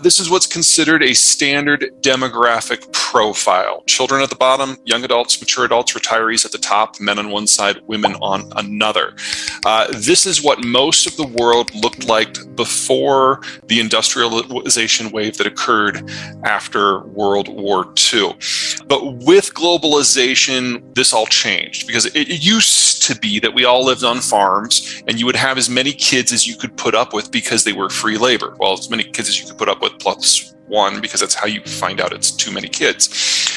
This is what's considered a standard demographic profile. Children at the bottom, young adults, mature adults, retirees at the top, men on one side, women on another. This is what most of the world looked like before the industrialization wave that occurred after World War II. But with globalization, this all changed, because it used to be that we all lived on farms and you would have as many kids as you could put up with because they were free labor. Well, as many kids as you could put up with plus one, because that's how you find out it's too many kids.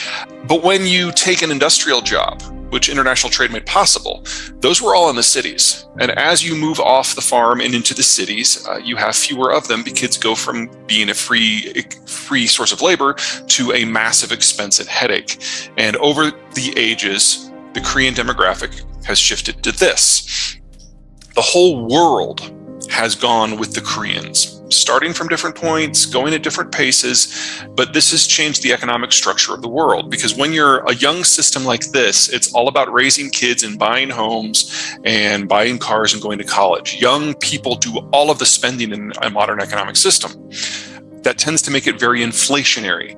But when you take an industrial job, which international trade made possible, those were all in the cities. And as you move off the farm and into the cities, you have fewer of them, because kids go from being a free source of labor to a massive expense and headache. And over the ages, the Korean demographic has shifted to this. The whole world has gone with the Koreans, starting from different points, going at different paces, but this has changed the economic structure of the world, because when you're a young system like this, it's all about raising kids and buying homes and buying cars and going to college. Young people do all of the spending in a modern economic system. That tends to make it very inflationary.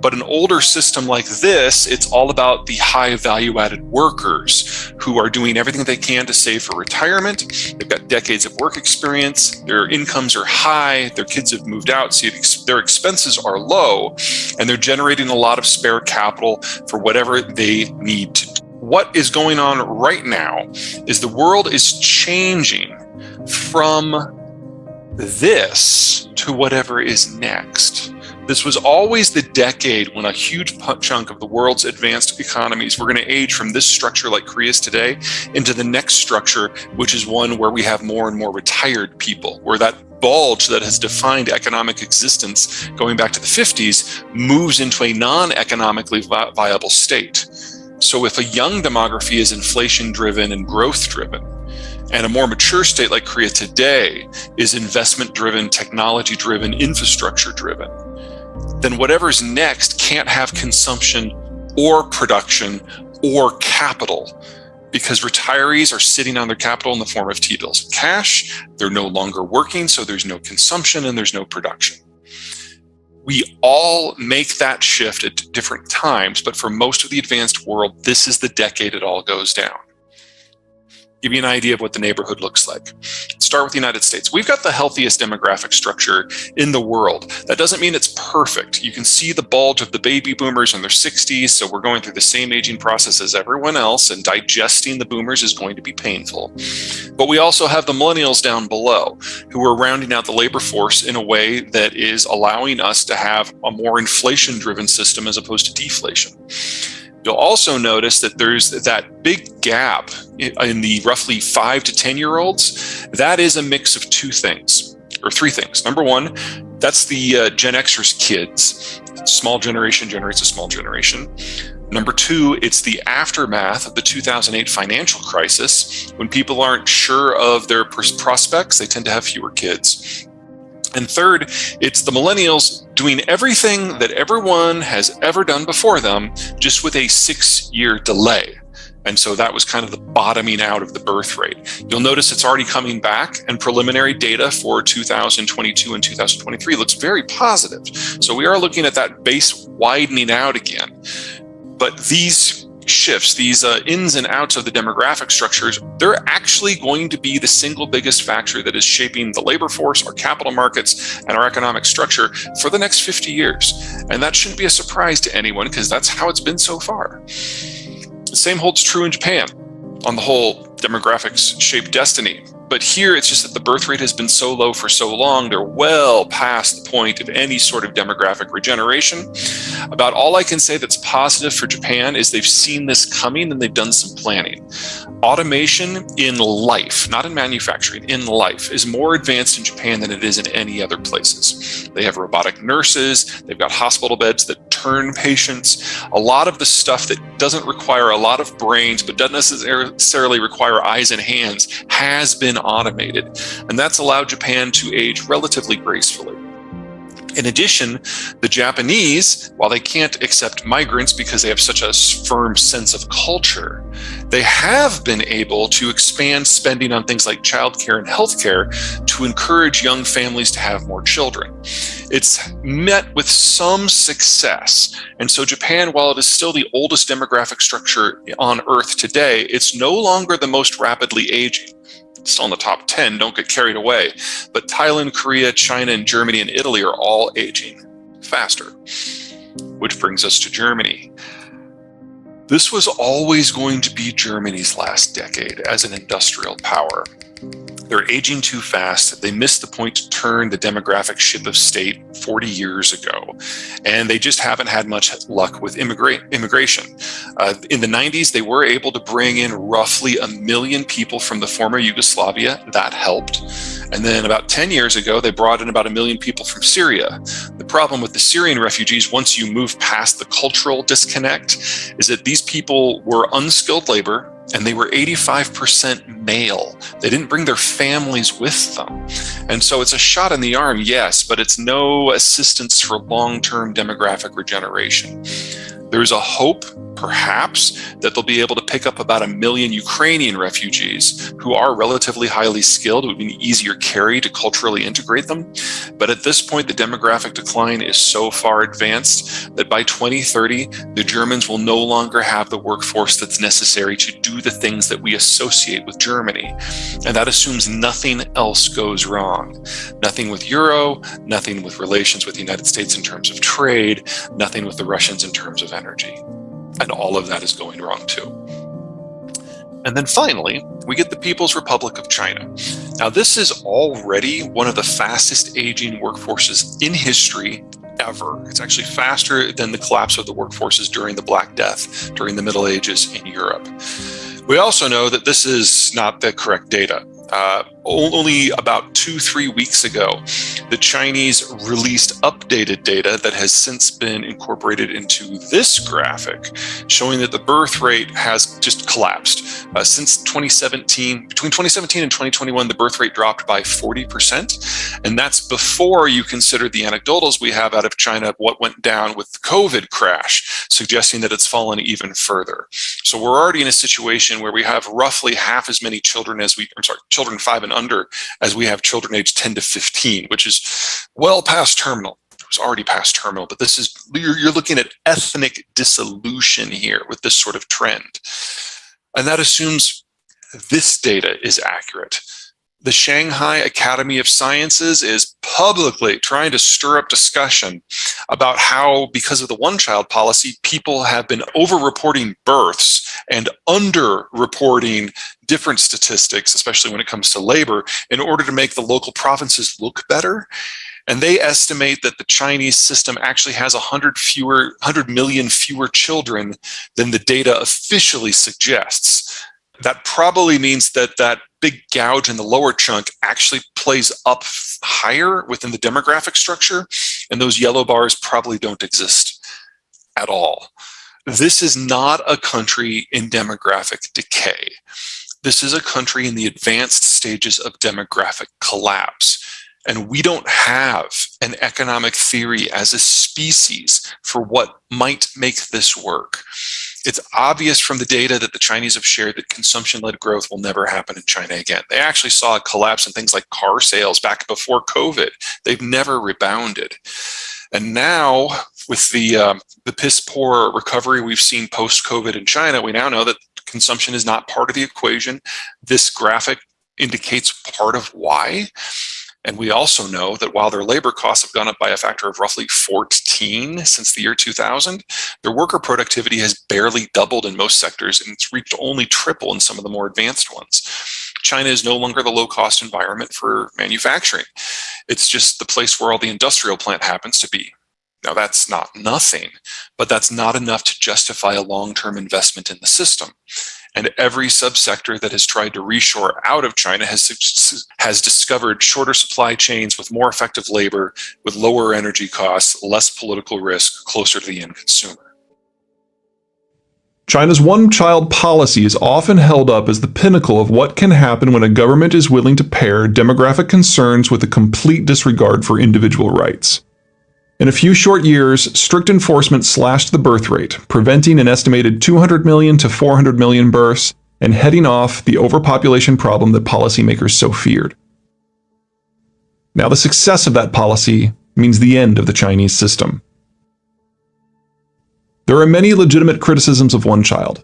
But an older system like this, it's all about the high value-added workers who are doing everything they can to save for retirement. They've got decades of work experience. Their incomes are high. Their kids have moved out, so their expenses are low, and they're generating a lot of spare capital for whatever they need to do. What is going on right now is the world is changing from this to whatever is next. This was always the decade when a huge chunk of the world's advanced economies were going to age from this structure like Korea's today into the next structure, which is one where we have more and more retired people, where that bulge that has defined economic existence going back to the 50s moves into a non-economically viable state. So if a young demography is inflation-driven and growth-driven, and a more mature state like Korea today is investment-driven, technology-driven, infrastructure-driven, then whatever's next can't have consumption or production or capital, because retirees are sitting on their capital in the form of T-bills and cash. They're no longer working, so there's no consumption and there's no production. We all make that shift at different times, but for most of the advanced world, this is the decade it all goes down. Give you an idea of what the neighborhood looks like. Start with the United States. We've got the healthiest demographic structure in the world. That doesn't mean it's perfect. You can see the bulge of the baby boomers in their 60s, so we're going through the same aging process as everyone else, and digesting the boomers is going to be painful. But we also have the millennials down below, who are rounding out the labor force in a way that is allowing us to have a more inflation-driven system as opposed to deflation. You'll also notice that there's that big gap in the roughly 5 to 10-year-olds. That is a mix of two things, or three things. Number one, that's the Gen Xers kids. Small generation generates a small generation. Number two, it's the aftermath of the 2008 financial crisis. When people aren't sure of their prospects, they tend to have fewer kids. And third, it's the millennials doing everything that everyone has ever done before them, just with a 6-year delay. And so that was kind of the bottoming out of the birth rate. You'll notice it's already coming back, and preliminary data for 2022 and 2023 looks very positive. So we are looking at that base widening out again. But these shifts, these ins and outs of the demographic structures, they're actually going to be the single biggest factor that is shaping the labor force, our capital markets, and our economic structure for the next 50 years. And that shouldn't be a surprise to anyone, because that's how it's been so far. The same holds true in Japan. On the whole, demographics shape destiny. But here, it's just that the birth rate has been so low for so long, they're well past the point of any sort of demographic regeneration. About all I can say that's positive for Japan is they've seen this coming and they've done some planning. Automation in life, not in manufacturing, in life, is more advanced in Japan than it is in any other places. They have robotic nurses, they've got hospital beds that turn patients. A lot of the stuff that doesn't require a lot of brains, but doesn't necessarily require eyes and hands, has been automated. And that's allowed Japan to age relatively gracefully. In addition, the Japanese, while they can't accept migrants because they have such a firm sense of culture, they have been able to expand spending on things like childcare and healthcare to encourage young families to have more children. It's met with some success. And so Japan, while it is still the oldest demographic structure on Earth today, it's no longer the most rapidly aging. Still in the top 10, don't get carried away. But Thailand, Korea, China, and Germany and Italy are all aging faster. Which brings us to Germany. This was always going to be Germany's last decade as an industrial power. They're aging too fast. They missed the point to turn the demographic ship of state 40 years ago. And they just haven't had much luck with immigration. In the 90s, they were able to bring in roughly 1 million people from the former Yugoslavia. That helped. And then about 10 years ago, they brought in about 1 million people from Syria. The problem with the Syrian refugees, once you move past the cultural disconnect, is that these people were unskilled labor, and they were 85% male. They didn't bring their families with them. And so it's a shot in the arm, yes, but it's no assistance for long-term demographic regeneration. There's a hope, perhaps, that they'll be able to pick up about 1 million Ukrainian refugees who are relatively highly skilled. It would be an easier carry to culturally integrate them. But at this point, the demographic decline is so far advanced that by 2030, the Germans will no longer have the workforce that's necessary to do the things that we associate with Germany. And that assumes nothing else goes wrong. Nothing with Euro, nothing with relations with the United States in terms of trade, nothing with the Russians in terms of energy. And all of that is going wrong too. And then finally, we get the People's Republic of China. Now, this is already one of the fastest aging workforces in history ever. It's actually faster than the collapse of the workforces during the Black Death, during the Middle Ages in Europe. We also know that this is not the correct data. Only about 2-3 weeks ago, the Chinese released updated data that has since been incorporated into this graphic, showing that the birth rate has just collapsed. Since 2017, between 2017 and 2021, the birth rate dropped by 40%. And that's before you consider the anecdotals we have out of China of what went down with the COVID crash, suggesting that it's fallen even further. So we're already in a situation where we have roughly half as many children children 5 and under as we have children aged 10 to 15, which is well past terminal. It was already past terminal, but this is, you're looking at ethnic dissolution here with this sort of trend. And that assumes this data is accurate. The Shanghai Academy of Sciences is publicly trying to stir up discussion about how, because of the one-child policy, people have been over-reporting births and under-reporting different statistics, especially when it comes to labor, in order to make the local provinces look better. And they estimate that the Chinese system actually has 100 million fewer children than the data officially suggests. That probably means that that big gouge in the lower chunk actually plays up higher within the demographic structure, and those yellow bars probably don't exist at all. This is not a country in demographic decay. This is a country in the advanced stages of demographic collapse. And we don't have an economic theory as a species for what might make this work. It's obvious from the data that the Chinese have shared that consumption-led growth will never happen in China again. They actually saw a collapse in things like car sales back before COVID. They've never rebounded. And now, with the piss-poor recovery we've seen post-COVID in China, we now know that consumption is not part of the equation. This graphic indicates part of why. And we also know that while their labor costs have gone up by a factor of roughly 14 since the year 2000, their worker productivity has barely doubled in most sectors, and it's reached only triple in some of the more advanced ones. China is no longer the low-cost environment for manufacturing. It's just the place where all the industrial plant happens to be. Now, that's not nothing, but that's not enough to justify a long-term investment in the system. And every subsector that has tried to reshore out of China has discovered shorter supply chains with more effective labor, with lower energy costs, less political risk, closer to the end consumer. China's one-child policy is often held up as the pinnacle of what can happen when a government is willing to pair demographic concerns with a complete disregard for individual rights. In a few short years, strict enforcement slashed the birth rate, preventing an estimated 200 million to 400 million births and heading off the overpopulation problem that policymakers so feared. Now, the success of that policy means the end of the Chinese system. There are many legitimate criticisms of one child.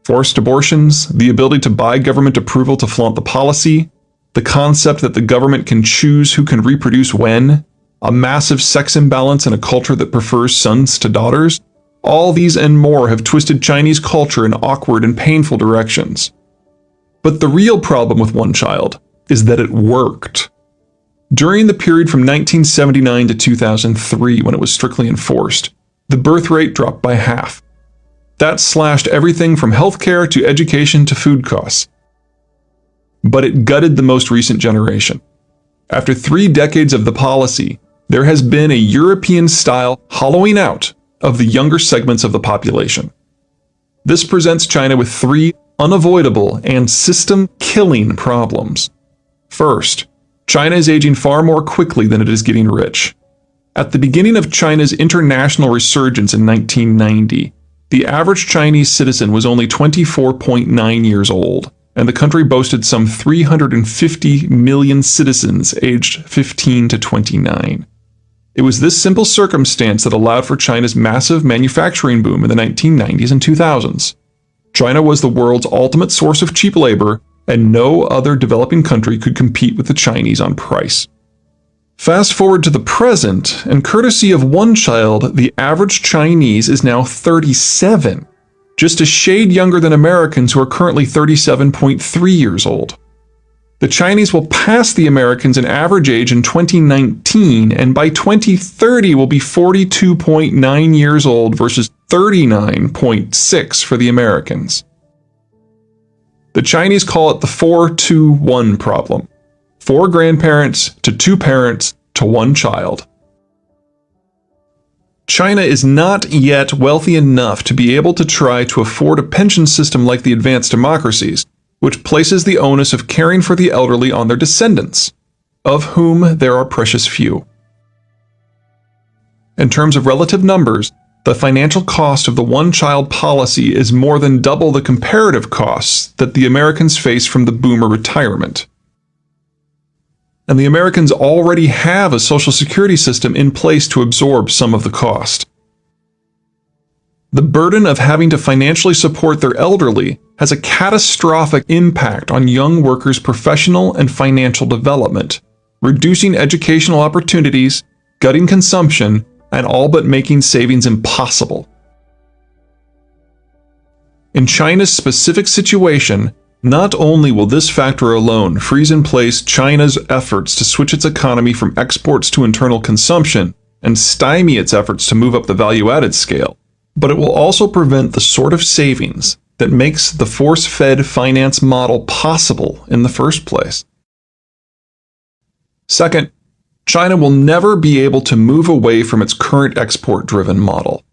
Forced abortions, the ability to buy government approval to flaunt the policy, the concept that the government can choose who can reproduce when, a massive sex imbalance in a culture that prefers sons to daughters. All these and more have twisted Chinese culture in awkward and painful directions. But the real problem with one child is that it worked. During the period from 1979 to 2003, when it was strictly enforced, the birth rate dropped by half. That slashed everything from healthcare to education to food costs. But it gutted the most recent generation. After 3 decades of the policy, there has been a European-style hollowing out of the younger segments of the population. This presents China with 3 unavoidable and system-killing problems. First, China is aging far more quickly than it is getting rich. At the beginning of China's international resurgence in 1990, the average Chinese citizen was only 24.9 years old, and the country boasted some 350 million citizens aged 15 to 29. It was this simple circumstance that allowed for China's massive manufacturing boom in the 1990s and 2000s. China was the world's ultimate source of cheap labor, and no other developing country could compete with the Chinese on price. Fast forward to the present, and courtesy of one child, the average Chinese is now 37, just a shade younger than Americans who are currently 37.3 years old. The Chinese will pass the Americans in average age in 2019, and by 2030 will be 42.9 years old versus 39.6 for the Americans. The Chinese call it the 4-2-1 problem. 4 grandparents to 2 parents to 1 child. China is not yet wealthy enough to be able to try to afford a pension system like the advanced democracies, which places the onus of caring for the elderly on their descendants, of whom there are precious few. In terms of relative numbers, the financial cost of the one-child policy is more than double the comparative costs that the Americans face from the boomer retirement. And the Americans already have a social security system in place to absorb some of the cost. The burden of having to financially support their elderly has a catastrophic impact on young workers' professional and financial development, reducing educational opportunities, gutting consumption, and all but making savings impossible. In China's specific situation, not only will this factor alone freeze in place China's efforts to switch its economy from exports to internal consumption and stymie its efforts to move up the value-added scale, but it will also prevent the sort of savings that makes the force-fed finance model possible in the first place. Second, China will never be able to move away from its current export-driven model.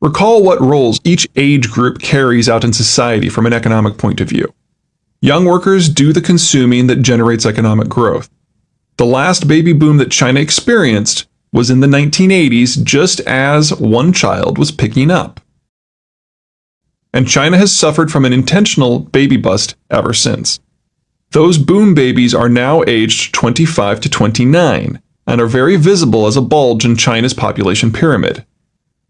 Recall what roles each age group carries out in society from an economic point of view. Young workers do the consuming that generates economic growth. The last baby boom that China experienced was in the 1980s, just as one child was picking up. And China has suffered from an intentional baby bust ever since. Those boom babies are now aged 25 to 29 and are very visible as a bulge in China's population pyramid.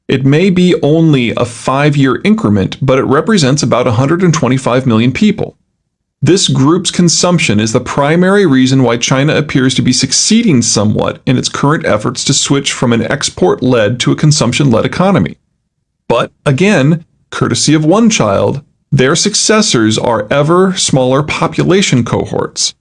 It may be only a 5-year increment, but it represents about 125 million people. This group's consumption is the primary reason why China appears to be succeeding somewhat in its current efforts to switch from an export-led to a consumption-led economy. But again, courtesy of one child, their successors are ever smaller population cohorts.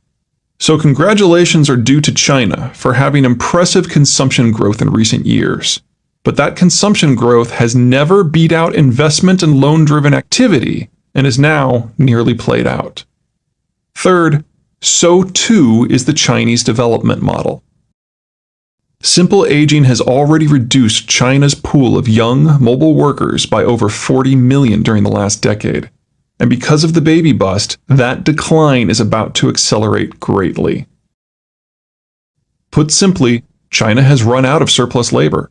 So congratulations are due to China for having impressive consumption growth in recent years. But that consumption growth has never beat out investment and loan-driven activity and is now nearly played out. Third, so too is the Chinese development model. Simple aging has already reduced China's pool of young, mobile workers by over 40 million during the last decade. And because of the baby bust, that decline is about to accelerate greatly. Put simply, China has run out of surplus labor.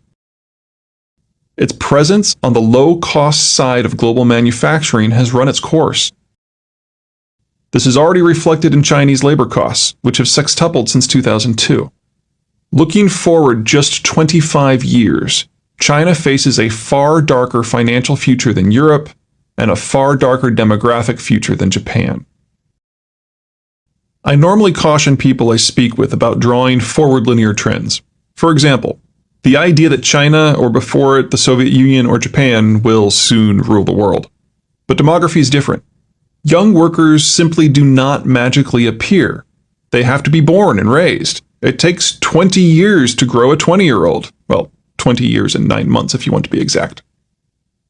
Its presence on the low-cost side of global manufacturing has run its course. This is already reflected in Chinese labor costs, which have sextupled since 2002. Looking forward just 25 years, China faces a far darker financial future than Europe and a far darker demographic future than Japan. I normally caution people I speak with about drawing forward linear trends. For example, the idea that China, or before it the Soviet Union or Japan, will soon rule the world. But demography is different. Young workers simply do not magically appear. They have to be born and raised. It takes 20 years to grow a 20-year-old. Well, 20 years and 9 months if you want to be exact.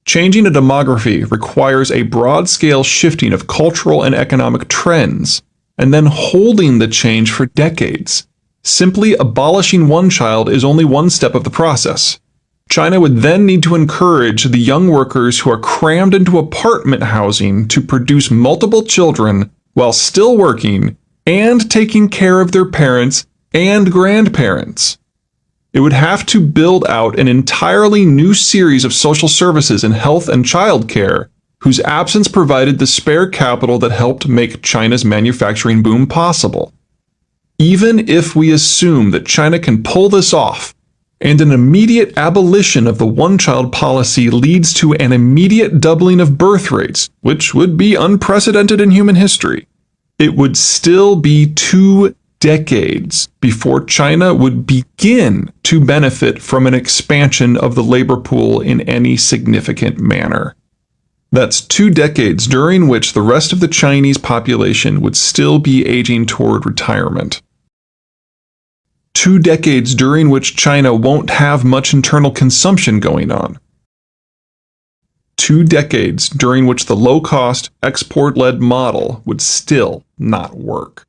Changing a demography requires a broad-scale shifting of cultural and economic trends, and then holding the change for decades. Simply abolishing one child is only one step of the process. China would then need to encourage the young workers who are crammed into apartment housing to produce multiple children while still working and taking care of their parents and grandparents. It would have to build out an entirely new series of social services in health and childcare, whose absence provided the spare capital that helped make China's manufacturing boom possible. Even if we assume that China can pull this off, and an immediate abolition of the one-child policy leads to an immediate doubling of birth rates, which would be unprecedented in human history, it would still be 2 decades before China would begin to benefit from an expansion of the labor pool in any significant manner. That's 2 decades during which the rest of the Chinese population would still be aging toward retirement. 2 decades during which China won't have much internal consumption going on. 2 decades during which the low-cost, export-led model would still not work.